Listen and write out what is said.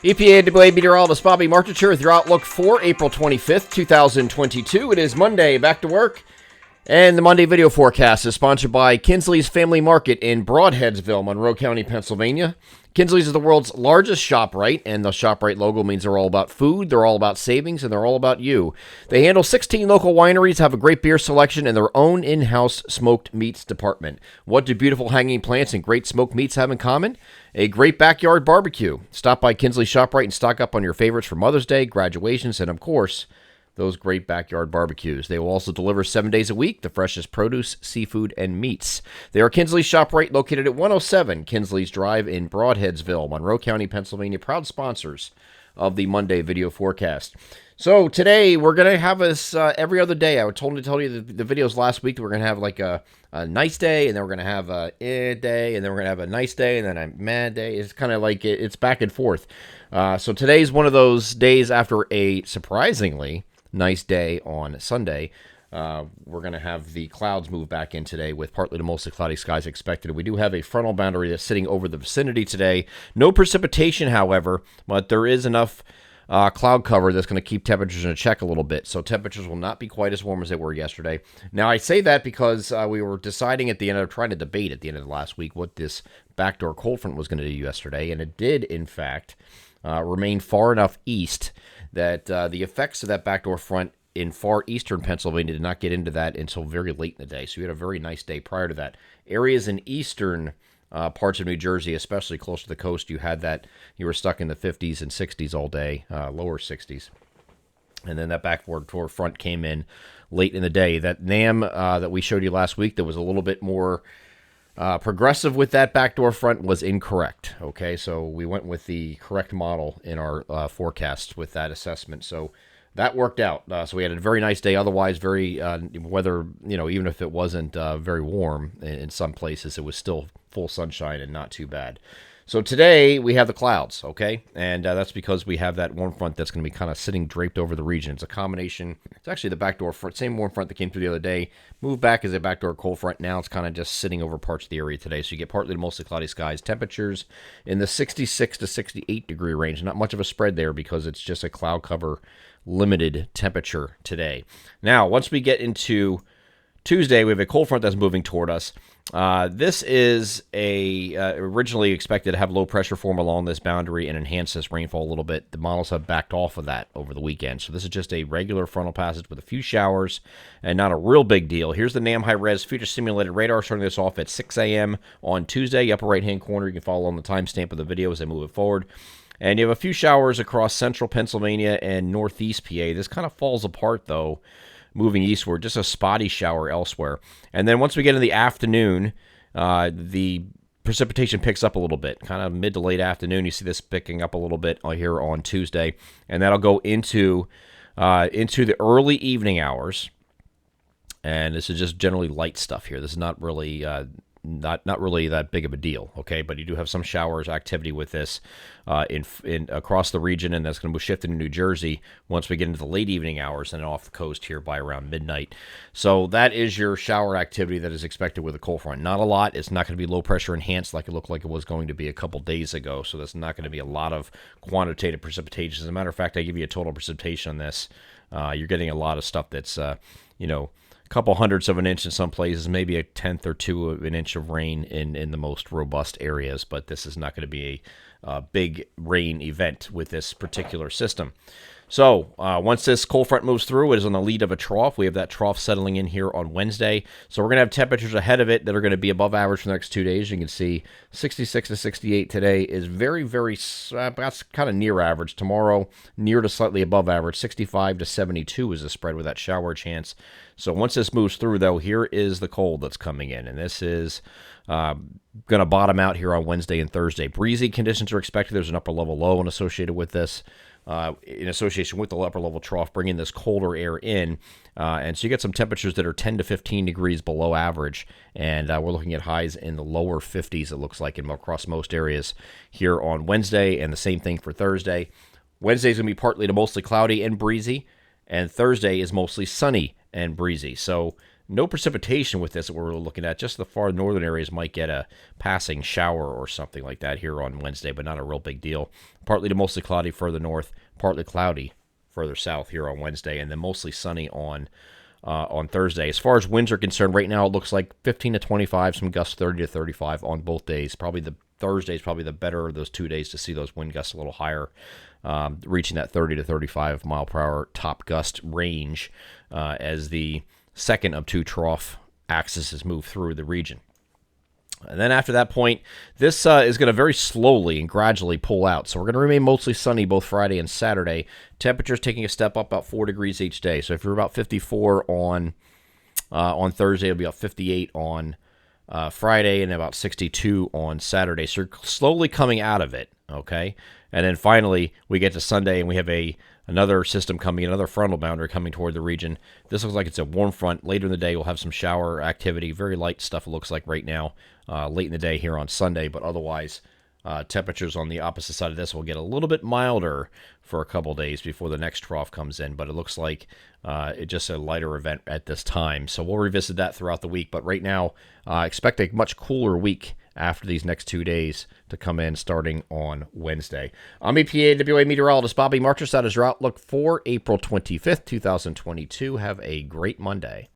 EPAWA meteorologist Bobby Martich here with your outlook for April 25th, 2022. It is Monday, back to work. And the Monday video forecast is sponsored by Kinsley's Family Market in Broadheadsville, Monroe County, Pennsylvania. Kinsley's is the world's largest ShopRite, and the ShopRite logo means they're all about food, they're all about savings, and they're all about you. They handle 16 local wineries, have a great beer selection, and their own in-house smoked meats department. What do beautiful hanging plants and great smoked meats have in common? A great backyard barbecue. Stop by Kinsley's ShopRite and stock up on your favorites for Mother's Day, graduations, and of course, those great backyard barbecues. They will also deliver 7 days a week, the freshest produce, seafood, and meats. They are Kinsley's ShopRite, located at 107 Kinsley's Drive in Broadheadsville, Monroe County, Pennsylvania, proud sponsors of the Monday video forecast. So today, we're going to have this every other day. I was told to tell you the videos last week that we're going to have like a nice day, and then we're going to have a day, and then we're going to have a nice day, and then a mad day. It's kind of like it's back and forth. So today's one of those days after a surprisingly nice day on Sunday. We're going to have the clouds move back in today with partly to mostly cloudy skies expected. We do have a frontal boundary that's sitting over the vicinity today. No precipitation, however, but there is enough cloud cover that's going to keep temperatures in check a little bit. So temperatures will not be quite as warm as they were yesterday. Now, I say that because we were deciding at the end of trying to debate at the end of last week what this backdoor cold front was going to do yesterday, and it did, in fact, remain far enough east that the effects of that backdoor front in far eastern Pennsylvania did not get into that until very late in the day. So we had a very nice day prior to that. Areas in eastern parts of New Jersey, especially close to the coast, you were stuck in the 50s and 60s all day, lower 60s. And then that backdoor front came in late in the day. That NAM that we showed you last week that was a little bit more progressive with that backdoor front was incorrect. Okay, so we went with the correct model in our forecast with that assessment. So that worked out. So we had a very nice day. Otherwise, very weather, even if it wasn't very warm in some places, it was still full sunshine and not too bad. So today we have the clouds, okay? And that's because we have that warm front that's going to be kind of sitting draped over the region. It's a combination. It's actually the backdoor front, same warm front that came through the other day, moved back as a backdoor cold front. Now it's kind of just sitting over parts of the area today. So you get partly to mostly cloudy skies. Temperatures in the 66 to 68 degree range. Not much of a spread there because it's just a cloud cover limited temperature today. Now, once we get into Tuesday, we have a cold front that's moving toward us. This is originally expected to have low pressure form along this boundary and enhance this rainfall a little bit. The models have backed off of that over the weekend. So this is just a regular frontal passage with a few showers and not a real big deal. Here's the NAM high-res future simulated radar starting this off at 6 a.m. on Tuesday. Upper right-hand corner, you can follow on the timestamp of the video as I move it forward. And you have a few showers across central Pennsylvania and northeast PA. This kind of falls apart, though, moving eastward, just a spotty shower elsewhere. And then once we get in the afternoon, the precipitation picks up a little bit, kind of mid to late afternoon. You see this picking up a little bit here on Tuesday, and that'll go into the early evening hours. And this is just generally light stuff here. This is not really not really that big of a deal, okay? But you do have some showers activity with this in across the region, and that's going to shift into New Jersey once we get into the late evening hours and off the coast here by around midnight. So that is your shower activity that is expected with a cold front. Not a lot. It's not going to be low pressure enhanced like it looked like it was going to be a couple days ago. So that's not going to be a lot of quantitative precipitation. As a matter of fact, I give you a total precipitation on this. You're getting a lot of stuff that's couple hundredths of an inch in some places, maybe a tenth or two of an inch of rain in the most robust areas, but this is not going to be a big rain event with this particular system. So once this cold front moves through, it is on the lead of a trough. We have that trough settling in here on Wednesday. So we're going to have temperatures ahead of it that are going to be above average for the next 2 days. You can see 66 to 68 today is very, very, that's kind of near average. Tomorrow, near to slightly above average. 65 to 72 is the spread with that shower chance. So once this moves through, though, here is the cold that's coming in. And this is going to bottom out here on Wednesday and Thursday. Breezy conditions are expected. There's an upper level low associated with this. In association with the upper level trough, bringing this colder air in. And so you get some temperatures that are 10 to 15 degrees below average. And we're looking at highs in the lower 50s, it looks like, across most areas here on Wednesday. And the same thing for Thursday. Wednesday is going to be partly to mostly cloudy and breezy. And Thursday is mostly sunny and breezy. So no precipitation with this that we're looking at. Just the far northern areas might get a passing shower or something like that here on Wednesday, but not a real big deal. Partly to mostly cloudy further north, partly cloudy further south here on Wednesday, and then mostly sunny on Thursday. As far as winds are concerned, right now it looks like 15 to 25, some gusts 30 to 35 on both days. Probably the Thursday is probably the better of those 2 days to see those wind gusts a little higher, reaching that 30 to 35 mile per hour top gust range as the second of two trough axes move through the region. And then after that point, this is going to very slowly and gradually pull out. So we're going to remain mostly sunny both Friday and Saturday. Temperatures taking a step up about 4 degrees each day. So if you're about 54 on Thursday, it'll be about 58 on Friday and about 62 on Saturday. So you're slowly coming out of it, okay? And then finally, we get to Sunday and we have another system coming, another frontal boundary coming toward the region. This looks like it's a warm front. Later in the day, we'll have some shower activity. Very light stuff it looks like right now, late in the day here on Sunday. But otherwise, temperatures on the opposite side of this will get a little bit milder for a couple days before the next trough comes in. But it looks like it's just a lighter event at this time. So we'll revisit that throughout the week. But right now, expect a much cooler week after these next 2 days to come in starting on Wednesday. I'm EPAWA meteorologist Bobby Marchus. That is your outlook for April 25th, 2022. Have a great Monday.